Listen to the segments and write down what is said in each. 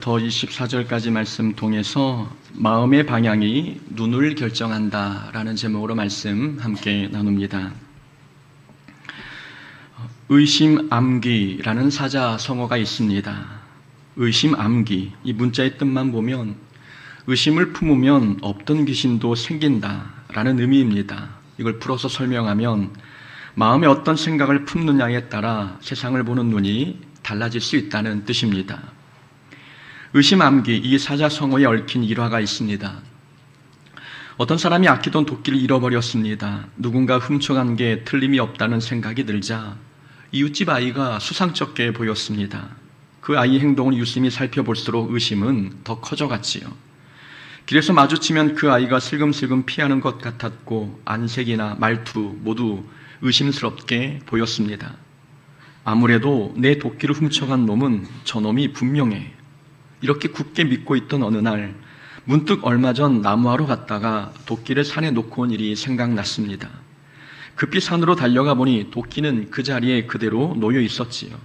더 24절까지 말씀 통해서 마음의 방향이 눈을 결정한다 라는 제목으로 말씀 함께 나눕니다. 의심암기라는 사자성어가 있습니다. 의심암기, 이 문자의 뜻만 보면 의심을 품으면 없던 귀신도 생긴다 라는 의미입니다. 이걸 풀어서 설명하면 마음에 어떤 생각을 품느냐에 따라 세상을 보는 눈이 달라질 수 있다는 뜻입니다. 의심암기, 이 사자성어에 얽힌 일화가 있습니다. 어떤 사람이 아끼던 도끼를 잃어버렸습니다. 누군가 훔쳐간 게 틀림이 없다는 생각이 들자 이웃집 아이가 수상쩍게 보였습니다. 그 아이의 행동을 유심히 살펴볼수록 의심은 더 커져갔지요. 길에서 마주치면 그 아이가 슬금슬금 피하는 것 같았고 안색이나 말투 모두 의심스럽게 보였습니다. 아무래도 내 도끼를 훔쳐간 놈은 저놈이 분명해. 이렇게 굳게 믿고 있던 어느 날 문득 얼마 전 나무하러 갔다가 도끼를 산에 놓고 온 일이 생각났습니다. 급히 산으로 달려가 보니 도끼는 그 자리에 그대로 놓여 있었지요.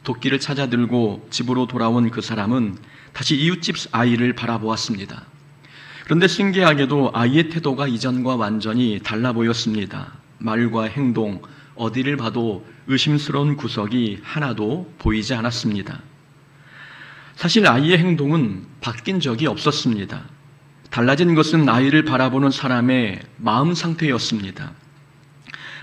도끼를 찾아 들고 집으로 돌아온 그 사람은 다시 이웃집 아이를 바라보았습니다. 그런데 신기하게도 아이의 태도가 이전과 완전히 달라 보였습니다. 말과 행동, 어디를 봐도 의심스러운 구석이 하나도 보이지 않았습니다. 사실 아이의 행동은 바뀐 적이 없었습니다. 달라진 것은 아이를 바라보는 사람의 마음 상태였습니다.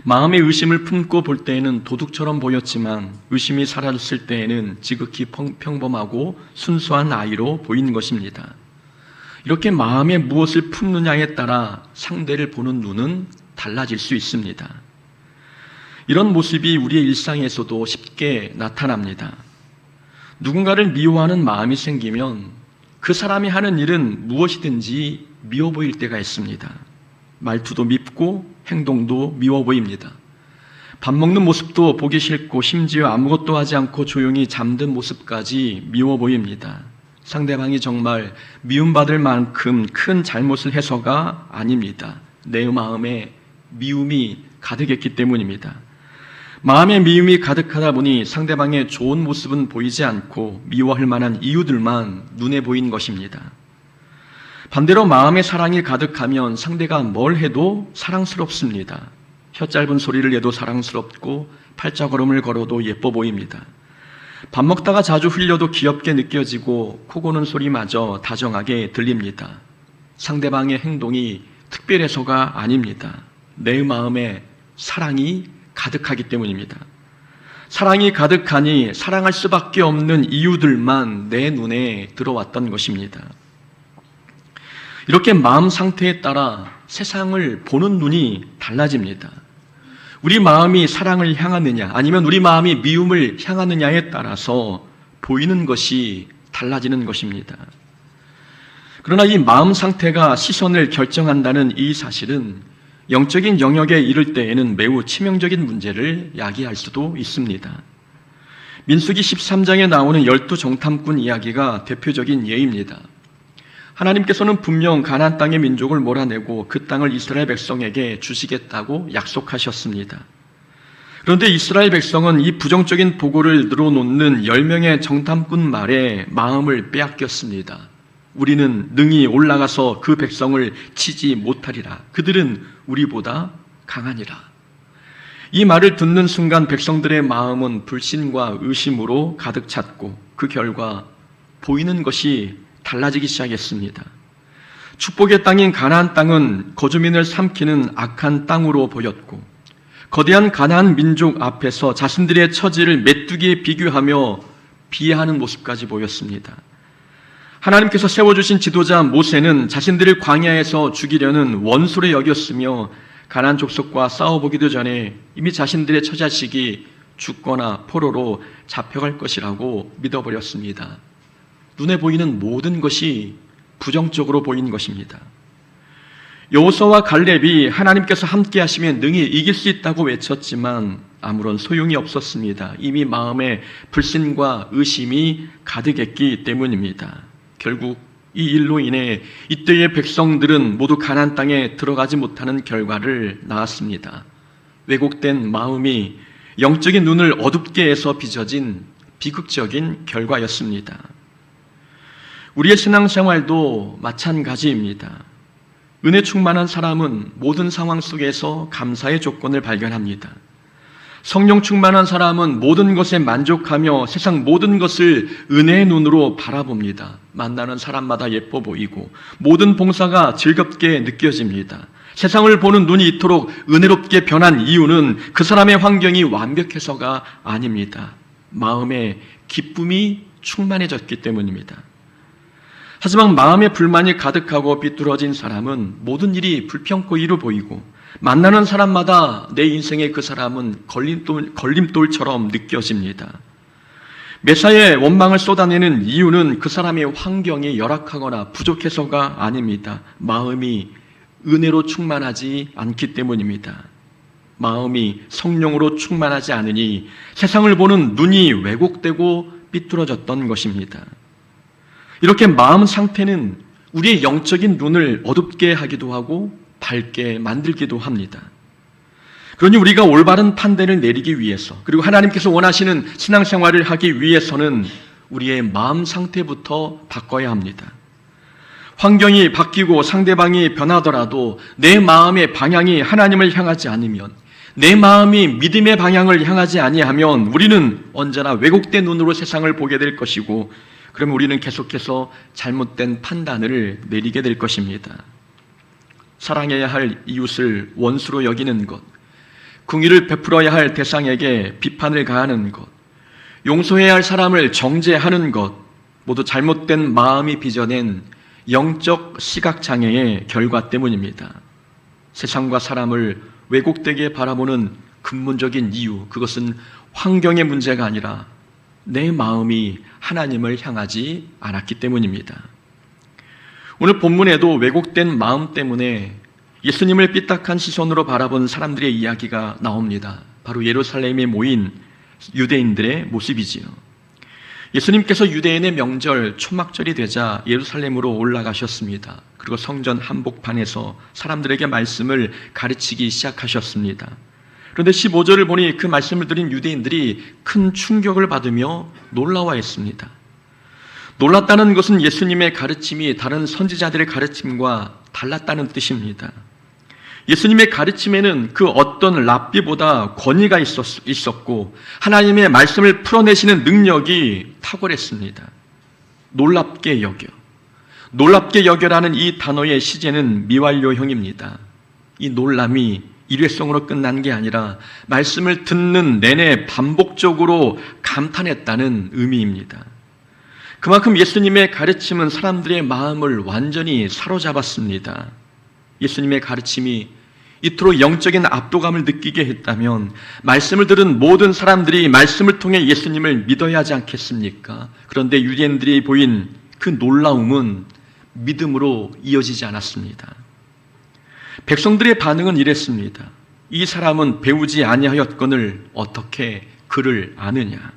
마음의 의심을 품고 볼 때에는 도둑처럼 보였지만 의심이 사라졌을 때에는 지극히 평범하고 순수한 아이로 보인 것입니다. 이렇게 마음에 무엇을 품느냐에 따라 상대를 보는 눈은 달라질 수 있습니다. 이런 모습이 우리의 일상에서도 쉽게 나타납니다. 누군가를 미워하는 마음이 생기면 그 사람이 하는 일은 무엇이든지 미워 보일 때가 있습니다. 말투도 밉고 행동도 미워 보입니다. 밥 먹는 모습도 보기 싫고 심지어 아무것도 하지 않고 조용히 잠든 모습까지 미워 보입니다. 상대방이 정말 미움받을 만큼 큰 잘못을 해서가 아닙니다. 내 마음에 미움이 가득했기 때문입니다. 마음의 미움이 가득하다 보니 상대방의 좋은 모습은 보이지 않고 미워할 만한 이유들만 눈에 보인 것입니다. 반대로 마음의 사랑이 가득하면 상대가 뭘 해도 사랑스럽습니다. 혀 짧은 소리를 내도 사랑스럽고 팔자걸음을 걸어도 예뻐 보입니다. 밥 먹다가 자주 흘려도 귀엽게 느껴지고 코 고는 소리마저 다정하게 들립니다. 상대방의 행동이 특별해서가 아닙니다. 내 마음에 사랑이 가득하기 때문입니다. 사랑이 가득하니 사랑할 수밖에 없는 이유들만 내 눈에 들어왔던 것입니다. 이렇게 마음 상태에 따라 세상을 보는 눈이 달라집니다. 우리 마음이 사랑을 향하느냐 아니면 우리 마음이 미움을 향하느냐에 따라서 보이는 것이 달라지는 것입니다. 그러나 이 마음 상태가 시선을 결정한다는 이 사실은 영적인 영역에 이를 때에는 매우 치명적인 문제를 야기할 수도 있습니다. 민수기 13장에 나오는 12정탐꾼 이야기가 대표적인 예입니다. 하나님께서는 분명 가나안 땅의 민족을 몰아내고 그 땅을 이스라엘 백성에게 주시겠다고 약속하셨습니다. 그런데 이스라엘 백성은 이 부정적인 보고를 늘어놓는 10명의 정탐꾼 말에 마음을 빼앗겼습니다. 우리는 능히 올라가서 그 백성을 치지 못하리라. 그들은 우리보다 강하니라. 이 말을 듣는 순간 백성들의 마음은 불신과 의심으로 가득 찼고 그 결과 보이는 것이 달라지기 시작했습니다. 축복의 땅인 가나안 땅은 거주민을 삼키는 악한 땅으로 보였고 거대한 가나안 민족 앞에서 자신들의 처지를 메뚜기에 비교하며 비하하는 모습까지 보였습니다. 하나님께서 세워주신 지도자 모세는 자신들을 광야에서 죽이려는 원수로 여겼으며 가나안 족속과 싸워보기도 전에 이미 자신들의 처자식이 죽거나 포로로 잡혀갈 것이라고 믿어버렸습니다. 눈에 보이는 모든 것이 부정적으로 보인 것입니다. 여호수아와 갈렙이 하나님께서 함께 하시면 능히 이길 수 있다고 외쳤지만 아무런 소용이 없었습니다. 이미 마음에 불신과 의심이 가득했기 때문입니다. 결국 이 일로 인해 이때의 백성들은 모두 가나안 땅에 들어가지 못하는 결과를 낳았습니다. 왜곡된 마음이 영적인 눈을 어둡게 해서 빚어진 비극적인 결과였습니다. 우리의 신앙생활도 마찬가지입니다. 은혜 충만한 사람은 모든 상황 속에서 감사의 조건을 발견합니다. 성령 충만한 사람은 모든 것에 만족하며 세상 모든 것을 은혜의 눈으로 바라봅니다. 만나는 사람마다 예뻐 보이고 모든 봉사가 즐겁게 느껴집니다. 세상을 보는 눈이 이토록 은혜롭게 변한 이유는 그 사람의 환경이 완벽해서가 아닙니다. 마음에 기쁨이 충만해졌기 때문입니다. 하지만 마음에 불만이 가득하고 비뚤어진 사람은 모든 일이 불평코이로 보이고 만나는 사람마다 내 인생의 그 사람은 걸림돌처럼 느껴집니다. 매사에 원망을 쏟아내는 이유는 그 사람의 환경이 열악하거나 부족해서가 아닙니다. 마음이 은혜로 충만하지 않기 때문입니다. 마음이 성령으로 충만하지 않으니 세상을 보는 눈이 왜곡되고 삐뚤어졌던 것입니다. 이렇게 마음 상태는 우리의 영적인 눈을 어둡게 하기도 하고 밝게 만들기도 합니다. 그러니 우리가 올바른 판단을 내리기 위해서, 그리고 하나님께서 원하시는 신앙생활을 하기 위해서는 우리의 마음 상태부터 바꿔야 합니다. 환경이 바뀌고 상대방이 변하더라도 내 마음의 방향이 하나님을 향하지 않으면, 내 마음이 믿음의 방향을 향하지 아니하면 우리는 언제나 왜곡된 눈으로 세상을 보게 될 것이고, 그러면 우리는 계속해서 잘못된 판단을 내리게 될 것입니다. 사랑해야 할 이웃을 원수로 여기는 것, 긍휼을 베풀어야 할 대상에게 비판을 가하는 것, 용서해야 할 사람을 정죄하는 것, 모두 잘못된 마음이 빚어낸 영적 시각장애의 결과 때문입니다. 세상과 사람을 왜곡되게 바라보는 근본적인 이유, 그것은 환경의 문제가 아니라 내 마음이 하나님을 향하지 않았기 때문입니다. 오늘 본문에도 왜곡된 마음 때문에 예수님을 삐딱한 시선으로 바라본 사람들의 이야기가 나옵니다. 바로 예루살렘에 모인 유대인들의 모습이지요. 예수님께서 유대인의 명절 초막절이 되자 예루살렘으로 올라가셨습니다. 그리고 성전 한복판에서 사람들에게 말씀을 가르치기 시작하셨습니다. 그런데 15절을 보니 그 말씀을 들은 유대인들이 큰 충격을 받으며 놀라워했습니다. 놀랐다는 것은 예수님의 가르침이 다른 선지자들의 가르침과 달랐다는 뜻입니다. 예수님의 가르침에는 그 어떤 랍비보다 권위가 있었고 하나님의 말씀을 풀어내시는 능력이 탁월했습니다. 놀랍게 여겨라는 이 단어의 시제는 미완료형입니다. 이 놀람이 일회성으로 끝난 게 아니라 말씀을 듣는 내내 반복적으로 감탄했다는 의미입니다. 그만큼 예수님의 가르침은 사람들의 마음을 완전히 사로잡았습니다. 예수님의 가르침이 이토록 영적인 압도감을 느끼게 했다면 말씀을 들은 모든 사람들이 말씀을 통해 예수님을 믿어야 하지 않겠습니까? 그런데 유대인들이 보인 그 놀라움은 믿음으로 이어지지 않았습니다. 백성들의 반응은 이랬습니다. 이 사람은 배우지 아니하였거늘 어떻게 그를 아느냐?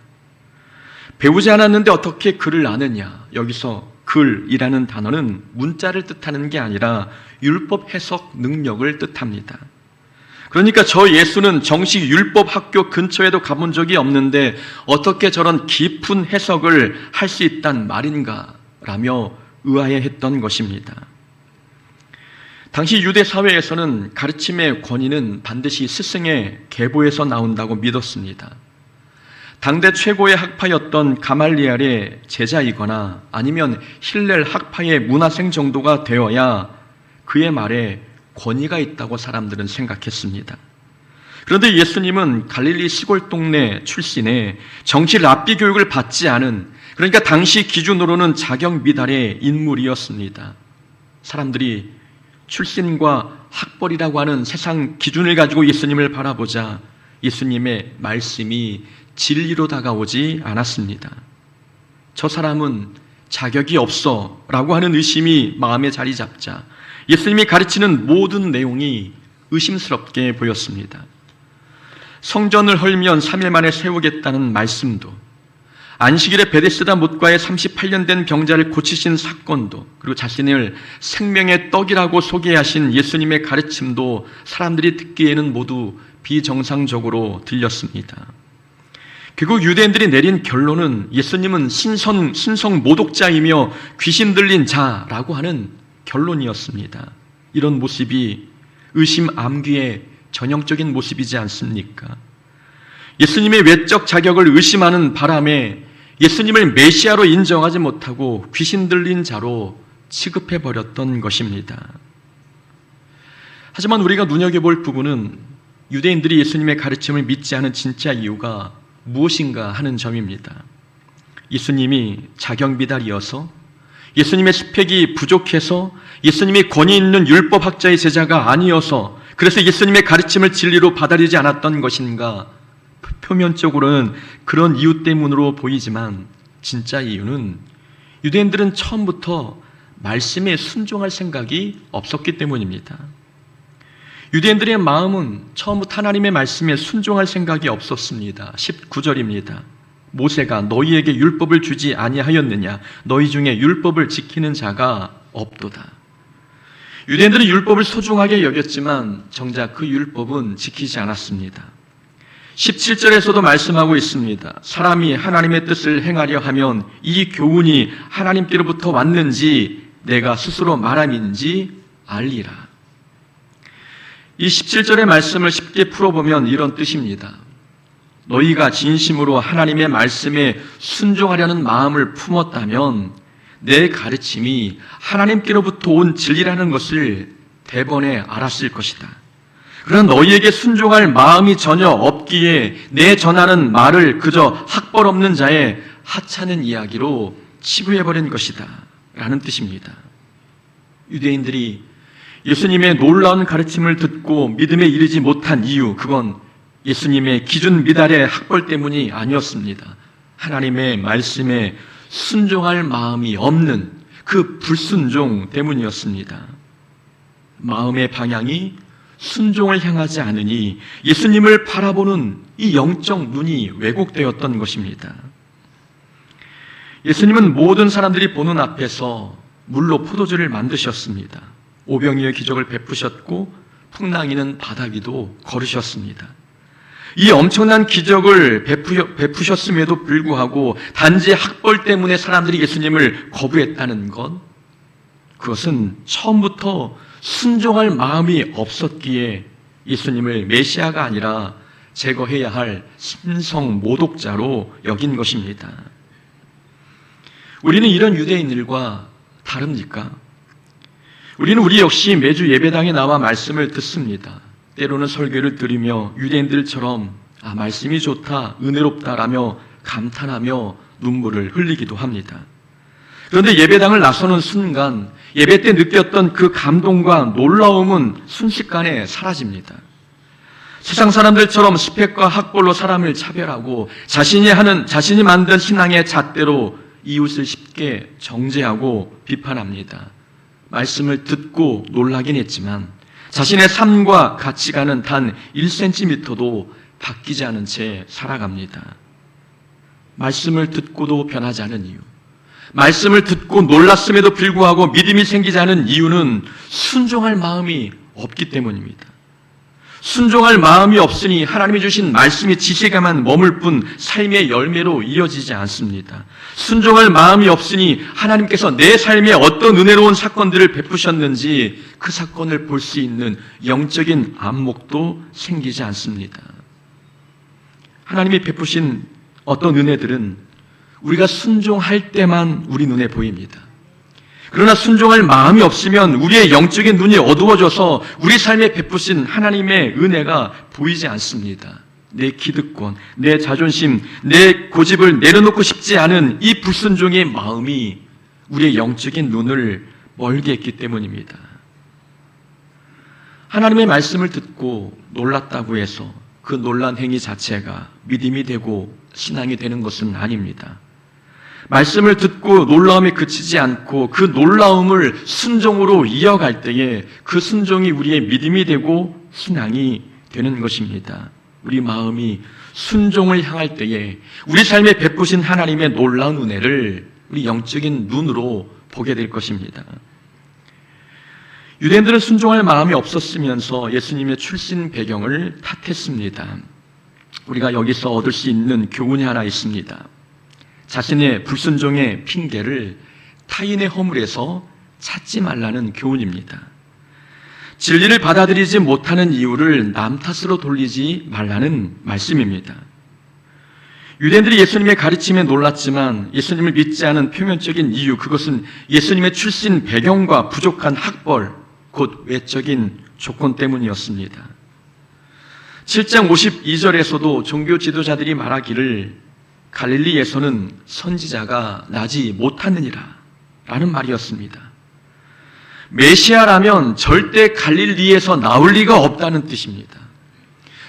배우지 않았는데 어떻게 그를 아느냐? 여기서 글이라는 단어는 문자를 뜻하는 게 아니라 율법 해석 능력을 뜻합니다. 그러니까 저 예수는 정식 율법 학교 근처에도 가본 적이 없는데 어떻게 저런 깊은 해석을 할 수 있단 말인가? 라며 의아해했던 것입니다. 당시 유대 사회에서는 가르침의 권위는 반드시 스승의 계보에서 나온다고 믿었습니다. 당대 최고의 학파였던 가말리엘의 제자이거나 아니면 힐렐 학파의 문화생 정도가 되어야 그의 말에 권위가 있다고 사람들은 생각했습니다. 그런데 예수님은 갈릴리 시골 동네 출신의 정치 랍비 교육을 받지 않은, 그러니까 당시 기준으로는 자격 미달의 인물이었습니다. 사람들이 출신과 학벌이라고 하는 세상 기준을 가지고 예수님을 바라보자 예수님의 말씀이 진리로 다가오지 않았습니다. 저 사람은 자격이 없어 라고 하는 의심이 마음에 자리 잡자 예수님이 가르치는 모든 내용이 의심스럽게 보였습니다. 성전을 헐면 3일 만에 세우겠다는 말씀도, 안식일에 베데스다 못과에 38년 된 병자를 고치신 사건도, 그리고 자신을 생명의 떡이라고 소개하신 예수님의 가르침도 사람들이 듣기에는 모두 비정상적으로 들렸습니다. 결국 유대인들이 내린 결론은 예수님은 신성 모독자이며 귀신 들린 자라고 하는 결론이었습니다. 이런 모습이 의심 암귀의 전형적인 모습이지 않습니까? 예수님의 외적 자격을 의심하는 바람에 예수님을 메시아로 인정하지 못하고 귀신 들린 자로 취급해버렸던 것입니다. 하지만 우리가 눈여겨볼 부분은 유대인들이 예수님의 가르침을 믿지 않은 진짜 이유가 무엇인가 하는 점입니다. 예수님이 자경비달이어서, 예수님의 스펙이 부족해서, 예수님이 권위 있는 율법학자의 제자가 아니어서, 그래서 예수님의 가르침을 진리로 받아들이지 않았던 것인가? 표면적으로는 그런 이유 때문으로 보이지만 진짜 이유는 유대인들은 처음부터 말씀에 순종할 생각이 없었기 때문입니다. 유대인들의 마음은 처음부터 하나님의 말씀에 순종할 생각이 없었습니다. 19절입니다. 모세가 너희에게 율법을 주지 아니하였느냐? 너희 중에 율법을 지키는 자가 없도다. 유대인들은 율법을 소중하게 여겼지만 정작 그 율법은 지키지 않았습니다. 17절에서도 말씀하고 있습니다. 사람이 하나님의 뜻을 행하려 하면 이 교훈이 하나님께로부터 왔는지 내가 스스로 말함인지 알리라. 이 17절의 말씀을 쉽게 풀어보면 이런 뜻입니다. 너희가 진심으로 하나님의 말씀에 순종하려는 마음을 품었다면 내 가르침이 하나님께로부터 온 진리라는 것을 대번에 알았을 것이다. 그러나 너희에게 순종할 마음이 전혀 없기에 내 전하는 말을 그저 학벌 없는 자의 하찮은 이야기로 치부해버린 것이다 라는 뜻입니다. 유대인들이 예수님의 놀라운 가르침을 듣고 믿음에 이르지 못한 이유, 그건 예수님의 기준 미달의 학벌 때문이 아니었습니다. 하나님의 말씀에 순종할 마음이 없는 그 불순종 때문이었습니다. 마음의 방향이 순종을 향하지 않으니 예수님을 바라보는 이 영적 눈이 왜곡되었던 것입니다. 예수님은 모든 사람들이 보는 앞에서 물로 포도주를 만드셨습니다. 오병이의 기적을 베푸셨고 풍랑이는 바다 위도 걸으셨습니다. 이 엄청난 기적을 베푸셨음에도 불구하고 단지 학벌 때문에 사람들이 예수님을 거부했다는 것, 그것은 처음부터 순종할 마음이 없었기에 예수님을 메시아가 아니라 제거해야 할 신성 모독자로 여긴 것입니다. 우리는 이런 유대인들과 다릅니까? 우리는 우리 역시 매주 예배당에 나와 말씀을 듣습니다. 때로는 설교를 들으며 유대인들처럼 말씀이 좋다, 은혜롭다라며 감탄하며 눈물을 흘리기도 합니다. 그런데 예배당을 나서는 순간 예배 때 느꼈던 그 감동과 놀라움은 순식간에 사라집니다. 세상 사람들처럼 스펙과 학벌로 사람을 차별하고 자신이 만든 신앙의 잣대로 이웃을 쉽게 정죄하고 비판합니다. 말씀을 듣고 놀라긴 했지만 자신의 삶과 가치관은 단 1cm도 바뀌지 않은 채 살아갑니다. 말씀을 듣고도 변하지 않은 이유, 말씀을 듣고 놀랐음에도 불구하고 믿음이 생기지 않은 이유는 순종할 마음이 없기 때문입니다. 순종할 마음이 없으니 하나님이 주신 말씀이 지식에만 머물 뿐 삶의 열매로 이어지지 않습니다. 순종할 마음이 없으니 하나님께서 내 삶에 어떤 은혜로운 사건들을 베푸셨는지 그 사건을 볼 수 있는 영적인 안목도 생기지 않습니다. 하나님이 베푸신 어떤 은혜들은 우리가 순종할 때만 우리 눈에 보입니다. 그러나 순종할 마음이 없으면 우리의 영적인 눈이 어두워져서 우리 삶에 베푸신 하나님의 은혜가 보이지 않습니다. 내 기득권, 내 자존심, 내 고집을 내려놓고 싶지 않은 이 불순종의 마음이 우리의 영적인 눈을 멀게 했기 때문입니다. 하나님의 말씀을 듣고 놀랐다고 해서 그 놀란 행위 자체가 믿음이 되고 신앙이 되는 것은 아닙니다. 말씀을 듣고 놀라움에 그치지 않고 그 놀라움을 순종으로 이어갈 때에 그 순종이 우리의 믿음이 되고 신앙이 되는 것입니다. 우리 마음이 순종을 향할 때에 우리 삶에 베푸신 하나님의 놀라운 은혜를 우리 영적인 눈으로 보게 될 것입니다. 유대인들은 순종할 마음이 없었으면서 예수님의 출신 배경을 탓했습니다. 우리가 여기서 얻을 수 있는 교훈이 하나 있습니다. 자신의 불순종의 핑계를 타인의 허물에서 찾지 말라는 교훈입니다. 진리를 받아들이지 못하는 이유를 남 탓으로 돌리지 말라는 말씀입니다. 유대인들이 예수님의 가르침에 놀랐지만 예수님을 믿지 않은 표면적인 이유, 그것은 예수님의 출신 배경과 부족한 학벌, 곧 외적인 조건 때문이었습니다. 7장 52절에서도 종교 지도자들이 말하기를 갈릴리에서는 선지자가 나지 못하느니라 라는 말이었습니다. 메시아라면 절대 갈릴리에서 나올 리가 없다는 뜻입니다.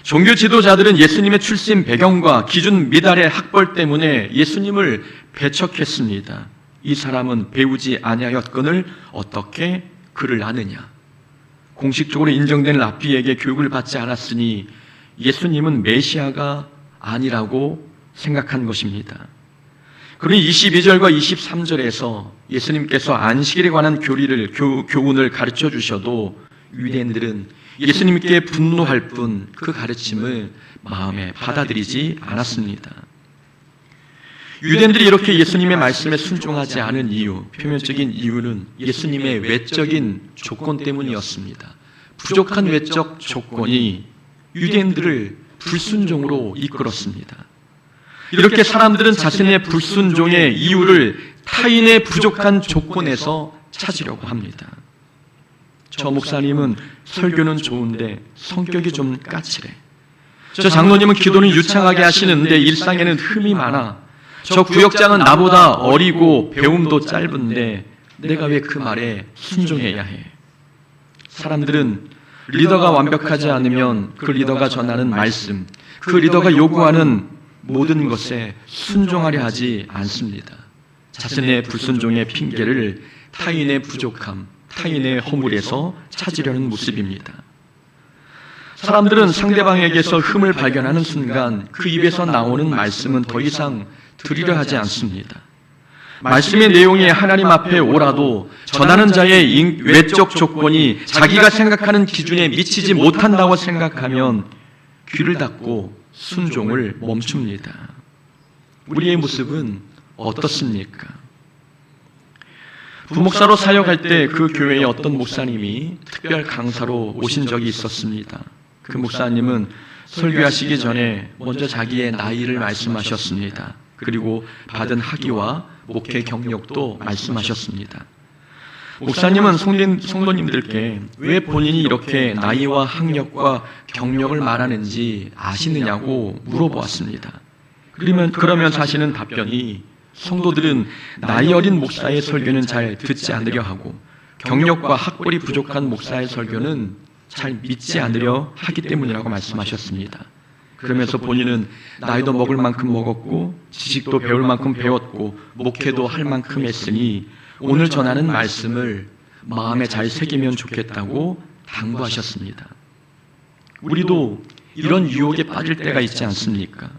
종교 지도자들은 예수님의 출신 배경과 기준 미달의 학벌 때문에 예수님을 배척했습니다. 이 사람은 배우지 아니하였거늘 어떻게 그를 아느냐. 공식적으로 인정된 랍비에게 교육을 받지 않았으니 예수님은 메시아가 아니라고 생각한 것입니다. 그러니 22절과 23절에서 예수님께서 안식일에 관한 교훈을 가르쳐 주셔도 유대인들은 예수님께 분노할 뿐 그 가르침을 마음에 받아들이지 않았습니다. 유대인들이 이렇게 예수님의 말씀에 순종하지 않은 이유, 표면적인 이유는 예수님의 외적인 조건 때문이었습니다. 부족한 외적 조건이 유대인들을 불순종으로 이끌었습니다. 이렇게 사람들은 자신의 불순종의 이유를 타인의 부족한 조건에서 찾으려고 합니다. 저 목사님은 설교는 좋은데 성격이 좀 까칠해. 저 장로님은 기도는 유창하게 하시는데 일상에는 흠이 많아. 저 구역장은 나보다 어리고 배움도 짧은데 내가 왜 그 말에 순종해야 해? 사람들은 리더가 완벽하지 않으면 그 리더가 전하는 말씀, 그 리더가 요구하는 모든 것에 순종하려 하지 않습니다. 자신의 불순종의 핑계를 타인의 부족함, 타인의 허물에서 찾으려는 모습입니다. 사람들은 상대방에게서 흠을 발견하는 순간 그 입에서 나오는 말씀은 더 이상 들으려 하지 않습니다. 말씀의 내용이 하나님 앞에 오라도 전하는 자의 외적 조건이 자기가 생각하는 기준에 미치지 못한다고 생각하면 귀를 닫고 순종을 멈춥니다. 우리의 모습은 어떻습니까? 부목사로 사역할 때 그 교회에 어떤 목사님이 특별 강사로 오신 적이 있었습니다. 그 목사님은 설교하시기 전에 먼저 자기의 나이를 말씀하셨습니다. 그리고 받은 학위와 목회 경력도 말씀하셨습니다. 목사님은 성도님들께 왜 본인이 이렇게 나이와 학력과 경력을 말하는지 아시느냐고 물어보았습니다. 그러면 자신은 답변이 성도들은 나이 어린 목사의 설교는 잘 듣지 않으려 하고 경력과 학벌이 부족한 목사의 설교는 잘 믿지 않으려 하기 때문이라고 말씀하셨습니다. 그러면서 본인은 나이도 먹을 만큼 먹었고 지식도 배울 만큼 배웠고 목회도 할 만큼 했으니 오늘 전하는 말씀을 마음에 잘 새기면 좋겠다고 당부하셨습니다. 우리도 이런 유혹에 빠질 때가 있지 않습니까?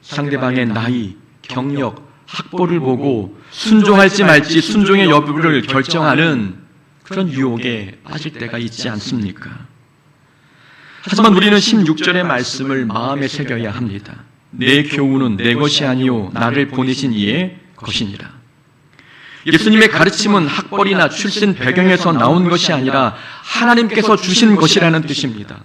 상대방의 나이, 경력, 학벌을 보고 순종할지 말지 순종의 여부를 결정하는 그런 유혹에 빠질 때가 있지 않습니까? 하지만 우리는 16절의 말씀을 마음에 새겨야 합니다. 내 교훈은 내 것이 아니요 나를 보내신 이의 것이니라. 예수님의 가르침은 학벌이나 출신 배경에서 나온 것이 아니라 하나님께서 주신 것이라는 뜻입니다.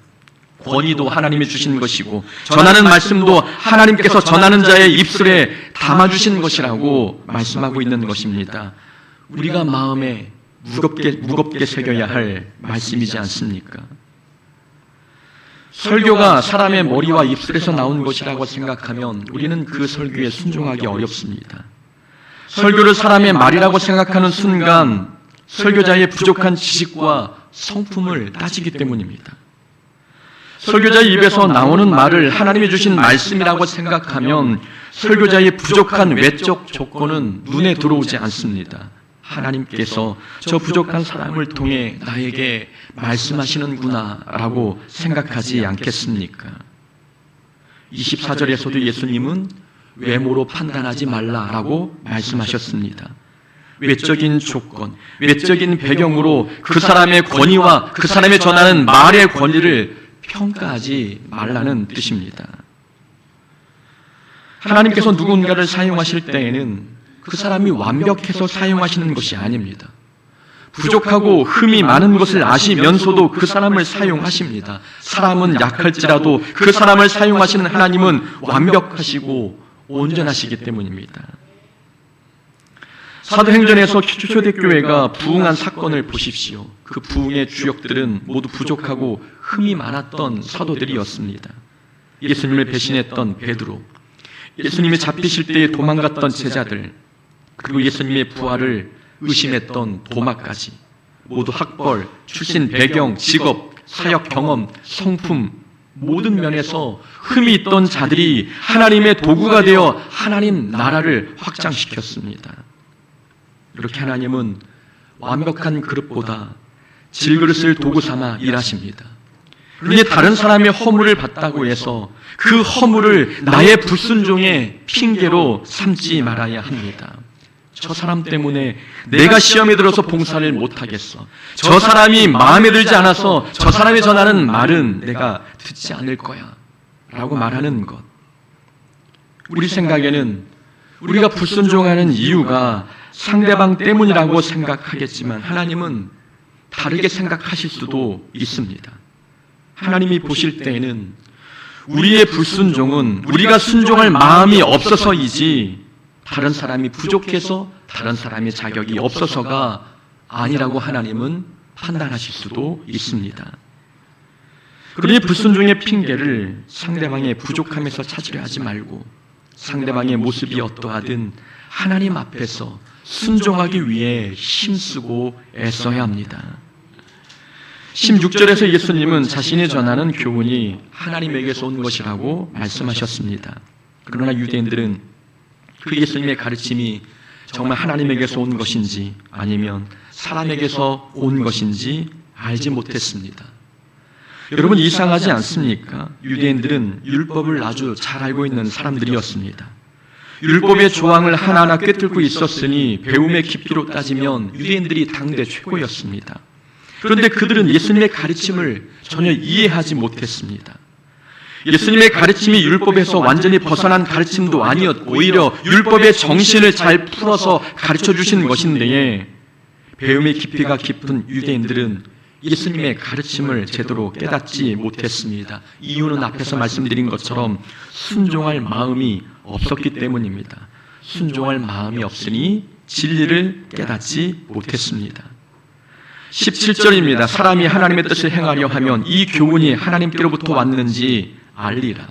권위도 하나님이 주신 것이고 전하는 말씀도 하나님께서 전하는 자의 입술에 담아주신 것이라고 말씀하고 있는 것입니다. 우리가 마음에 무겁게 새겨야 할 말씀이지 않습니까? 설교가 사람의 머리와 입술에서 나온 것이라고 생각하면 우리는 그 설교에 순종하기 어렵습니다. 설교를 사람의 말이라고 생각하는 순간 설교자의 부족한 지식과 성품을 따지기 때문입니다. 설교자의 입에서 나오는 말을 하나님이 주신 말씀이라고 생각하면 설교자의 부족한 외적 조건은 눈에 들어오지 않습니다. 하나님께서 저 부족한 사람을 통해 나에게 말씀하시는구나 라고 생각하지 않겠습니까? 24절에서도 예수님은 외모로 판단하지 말라라고 말씀하셨습니다. 외적인 조건, 외적인 배경으로 그 사람의 권위와 그 사람의 전하는 말의 권위를 평가하지 말라는 뜻입니다. 하나님께서 누군가를 사용하실 때에는 그 사람이 완벽해서 사용하시는 것이 아닙니다. 부족하고 흠이 많은 것을 아시면서도 그 사람을 사용하십니다. 사람은 약할지라도 그 사람을 사용하시는 하나님은 완벽하시고 온전하시기 때문입니다. 사도행전에서 초대교회가 부흥한 사건을 보십시오. 그 부흥의 주역들은 모두 부족하고 흠이 많았던 사도들이었습니다. 예수님을 배신했던 베드로, 예수님이 잡히실 때에 도망갔던 제자들, 그리고 예수님의 부활을 의심했던 도마까지 모두 학벌, 출신 배경, 직업, 사역 경험, 성품 모든 면에서 흠이 있던 자들이 하나님의 도구가 되어 하나님 나라를 확장시켰습니다. 이렇게 하나님은 완벽한 그릇보다 질그릇을 도구 삼아 일하십니다. 그러니 다른 사람의 허물을 봤다고 해서 그 허물을 나의 불순종의 핑계로 삼지 말아야 합니다. 저 사람 때문에 내가 시험에 들어서 봉사를 못하겠어. 저 사람이 마음에 들지 않아서 저 사람이 전하는 말은 내가 듣지 않을 거야 라고 말하는 것. 우리 생각에는 우리가 불순종하는 이유가 상대방 때문이라고 생각하겠지만 하나님은 다르게 생각하실 수도 있습니다. 하나님이 보실 때에는 우리의 불순종은 우리가 순종할 마음이 없어서이지 다른 사람이 부족해서 다른 사람의 자격이 없어서가 아니라고 하나님은 판단하실 수도 있습니다. 그러니 불순종의 핑계를 상대방의 부족함에서 찾으려 하지 말고 상대방의 모습이 어떠하든 하나님 앞에서 순종하기 위해 힘쓰고 애써야 합니다. 16절에서 예수님은 자신이 전하는 교훈이 하나님에게서 온 것이라고 말씀하셨습니다. 그러나 유대인들은 그 예수님의 가르침이 정말 하나님에게서 온 것인지 아니면 사람에게서 온 것인지 알지 못했습니다. 여러분 이상하지 않습니까? 유대인들은 율법을 아주 잘 알고 있는 사람들이었습니다. 율법의 조항을 하나하나 꿰뚫고 있었으니 배움의 깊이로 따지면 유대인들이 당대 최고였습니다. 그런데 그들은 예수님의 가르침을 전혀 이해하지 못했습니다. 예수님의 가르침이 율법에서 완전히 벗어난 가르침도 아니었고 오히려 율법의 정신을 잘 풀어서 가르쳐 주신 것인데 배움의 깊이가 깊은 유대인들은 예수님의 가르침을 제대로 깨닫지 못했습니다. 이유는 앞에서 말씀드린 것처럼 순종할 마음이 없었기 때문입니다. 순종할 마음이 없으니 진리를 깨닫지 못했습니다. 17절입니다. 사람이 하나님의 뜻을 행하려 하면 이 교훈이 하나님께로부터 왔는지 알리라.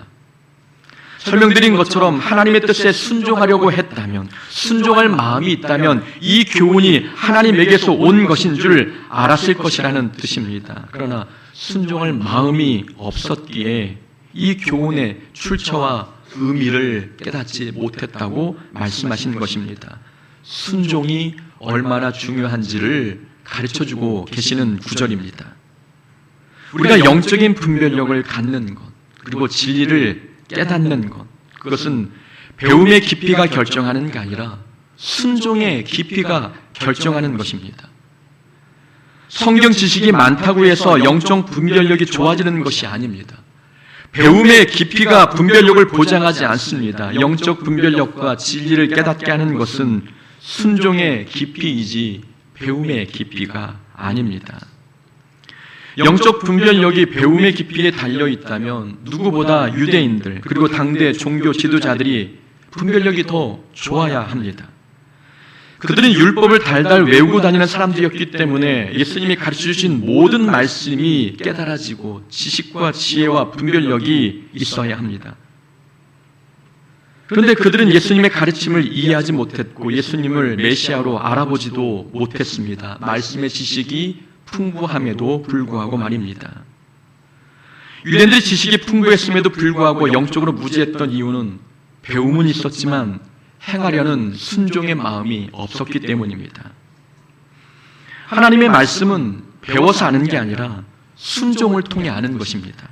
설명드린 것처럼 하나님의 뜻에 순종하려고 했다면, 순종할 마음이 있다면 이 교훈이 하나님에게서 온 것인 줄 알았을 것이라는 뜻입니다. 그러나 순종할 마음이 없었기에 이 교훈의 출처와 의미를 깨닫지 못했다고 말씀하신 것입니다. 순종이 얼마나 중요한지를 가르쳐주고 계시는 구절입니다. 우리가 영적인 분별력을 갖는 것, 그리고 진리를 깨닫는 것, 그것은 배움의 깊이가 결정하는 게 아니라 순종의 깊이가 결정하는 것입니다. 성경 지식이 많다고 해서 영적 분별력이 좋아지는 것이 아닙니다. 배움의 깊이가 분별력을 보장하지 않습니다. 영적 분별력과 진리를 깨닫게 하는 것은 순종의 깊이이지 배움의 깊이가 아닙니다. 영적 분별력이 배움의 깊이에 달려 있다면 누구보다 유대인들 그리고 당대 종교 지도자들이 분별력이 더 좋아야 합니다. 그들은 율법을 달달 외우고 다니는 사람들이었기 때문에 예수님이 가르쳐주신 모든 말씀이 깨달아지고 지식과 지혜와 분별력이 있어야 합니다. 그런데 그들은 예수님의 가르침을 이해하지 못했고 예수님을 메시아로 알아보지도 못했습니다. 말씀의 지식이 풍부함에도 불구하고 말입니다. 유대인들의 지식이 풍부했음에도 불구하고 영적으로 무지했던 이유는 배움은 있었지만 행하려는 순종의 마음이 없었기 때문입니다. 하나님의 말씀은 배워서 아는 게 아니라 순종을 통해 아는 것입니다.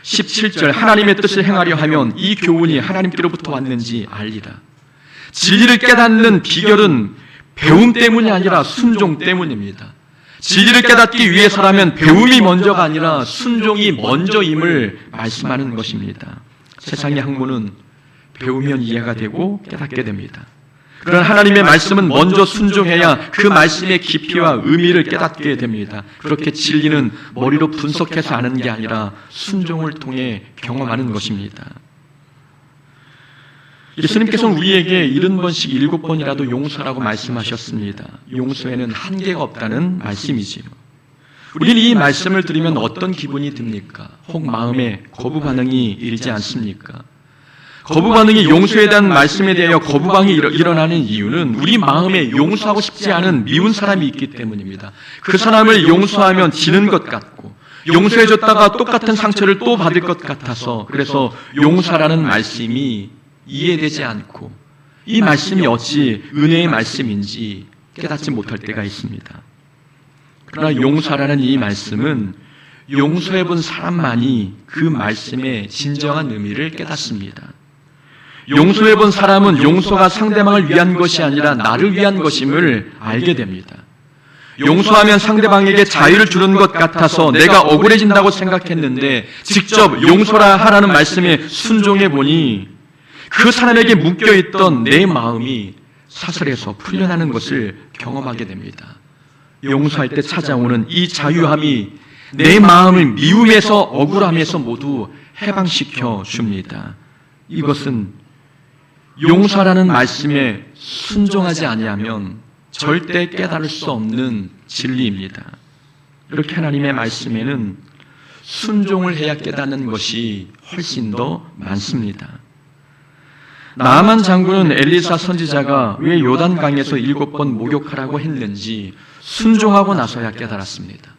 17절 하나님의 뜻을 행하려 하면 이 교훈이 하나님께로부터 왔는지 알리라. 진리를 깨닫는 비결은 배움 때문이 아니라 순종 때문입니다. 진리를 깨닫기 위해서라면 배움이 먼저가 아니라 순종이 먼저임을 말씀하는 것입니다. 세상의 학문은 배우면 이해가 되고 깨닫게 됩니다. 그러나 하나님의 말씀은 먼저 순종해야 그 말씀의 깊이와 의미를 깨닫게 됩니다. 그렇게 진리는 머리로 분석해서 아는 게 아니라 순종을 통해 경험하는 것입니다. 예수님께서는 우리에게 70번씩 7번이라도 용서라고 말씀하셨습니다. 용서에는 한계가 없다는 말씀이지요. 우리는 이 말씀을 들으면 어떤 기분이 듭니까? 혹 마음에 거부 반응이 일지 않습니까? 거부 반응이 용서에 대한 말씀에 대하여 거부 반응이 일어나는 이유는 우리 마음에 용서하고 싶지 않은 미운 사람이 있기 때문입니다. 그 사람을 용서하면 지는 것 같고 용서해줬다가 똑같은 상처를 또 받을 것 같아서 그래서 용서라는 말씀이 이해되지 않고 이 말씀이 어찌 은혜의 말씀인지 깨닫지 못할 때가 있습니다. 그러나 용서라는 이 말씀은 용서해본 사람만이 그 말씀의 진정한 의미를 깨닫습니다. 용서해본 사람은 용서가 상대방을 위한 것이 아니라 나를 위한 것임을 알게 됩니다. 용서하면 상대방에게 자유를 주는 것 같아서 내가 억울해진다고 생각했는데 직접 용서라 하라는 말씀에 순종해 보니 그 사람에게 묶여있던 내 마음이 사슬에서 풀려나는 것을 경험하게 됩니다. 용서할 때 찾아오는 이 자유함이 내 마음을 미움에서 억울함에서 모두 해방시켜 줍니다. 이것은 용서라는 말씀에 순종하지 아니하면 절대 깨달을 수 없는 진리입니다. 이렇게 하나님의 말씀에는 순종을 해야 깨닫는 것이 훨씬 더 많습니다. 나아만 장군은 엘리사 선지자가 왜 요단강에서 7번 목욕하라고 했는지 순종하고 나서야 깨달았습니다.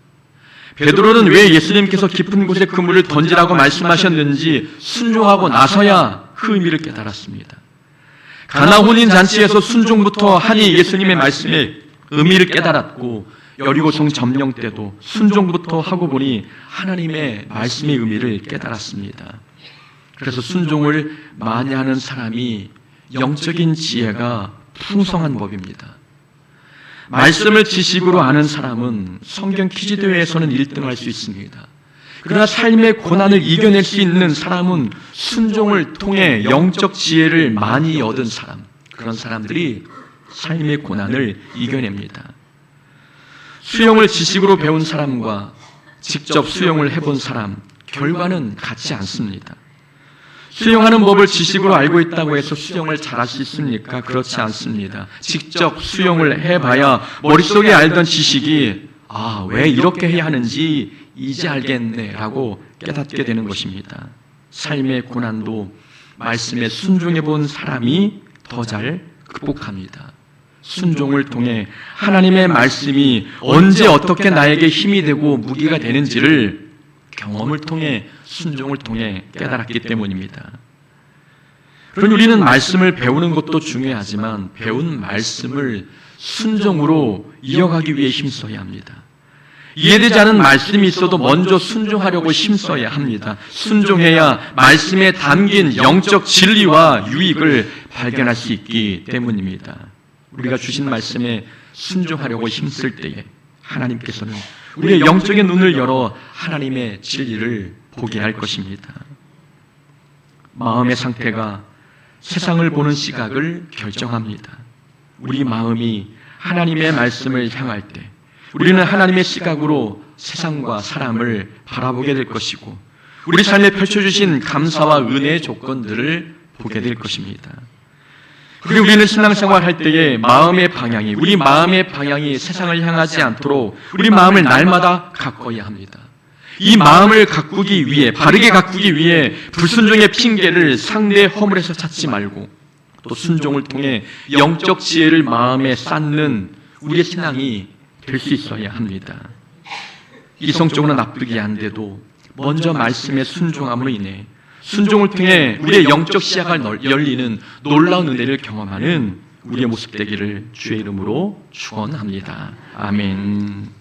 베드로는 왜 예수님께서 깊은 곳에 그물을 던지라고 말씀하셨는지 순종하고 나서야 그 의미를 깨달았습니다. 가나 혼인 잔치에서 순종부터 하니 예수님의 말씀의 의미를 깨달았고 여리고성 점령 때도 순종부터 하고 보니 하나님의 말씀의 의미를 깨달았습니다. 그래서 순종을 많이 하는 사람이 영적인 지혜가 풍성한 법입니다. 말씀을 지식으로 아는 사람은 성경 퀴즈 대회에서는 1등할 수 있습니다. 그러나 삶의 고난을 이겨낼 수 있는 사람은 순종을 통해 영적 지혜를 많이 얻은 사람, 그런 사람들이 삶의 고난을 이겨냅니다. 수영을 지식으로 배운 사람과 직접 수영을 해본 사람, 결과는 같지 않습니다. 수영하는 법을 지식으로 알고 있다고 해서 수영을 잘할 수 있습니까? 그렇지 않습니다. 직접 수영을 해봐야 머릿속에 알던 지식이 왜 이렇게 해야 하는지 이제 알겠네 라고 깨닫게 되는 것입니다. 삶의 고난도 말씀에 순종해 본 사람이 더 잘 극복합니다. 순종을 통해 하나님의 말씀이 언제 어떻게 나에게 힘이 되고 무기가 되는지를 경험을 통해 순종을 통해 깨달았기 때문입니다. 그러니 우리는 말씀을 배우는 것도 중요하지만 배운 말씀을 순종으로 이어가기 위해 힘써야 합니다. 이해되지 않은 말씀이 있어도 먼저 순종하려고 힘써야 합니다. 순종해야 말씀에 담긴 영적 진리와 유익을 발견할 수 있기 때문입니다. 우리가 주신 말씀에 순종하려고 힘쓸 때에 하나님께서는 우리의 영적인 눈을 열어 하나님의 진리를 보게 할 것입니다. 마음의 상태가 세상을 보는 시각을 결정합니다. 우리 마음이 하나님의 말씀을 향할 때 우리는 하나님의 시각으로 세상과 사람을 바라보게 될 것이고 우리 삶에 펼쳐주신 감사와 은혜의 조건들을 보게 될 것입니다. 그리고 우리는 신앙생활 할 때에 우리 마음의 방향이 세상을 향하지 않도록 우리 마음을 날마다 가꿔야 합니다. 이 마음을 가꾸기 위해, 바르게 가꾸기 위해 불순종의 핑계를 상대의 허물에서 찾지 말고 또 순종을 통해 영적 지혜를 마음에 쌓는 우리의 신앙이 될 수 있어야 합니다. 이성적으로 나쁘게 안 돼도 먼저 말씀에 순종함으로 인해 순종을 통해 우리의 영적 시야가 열리는 놀라운 은혜를 경험하는 우리의 모습 되기를 주의 이름으로 축원합니다. 아멘.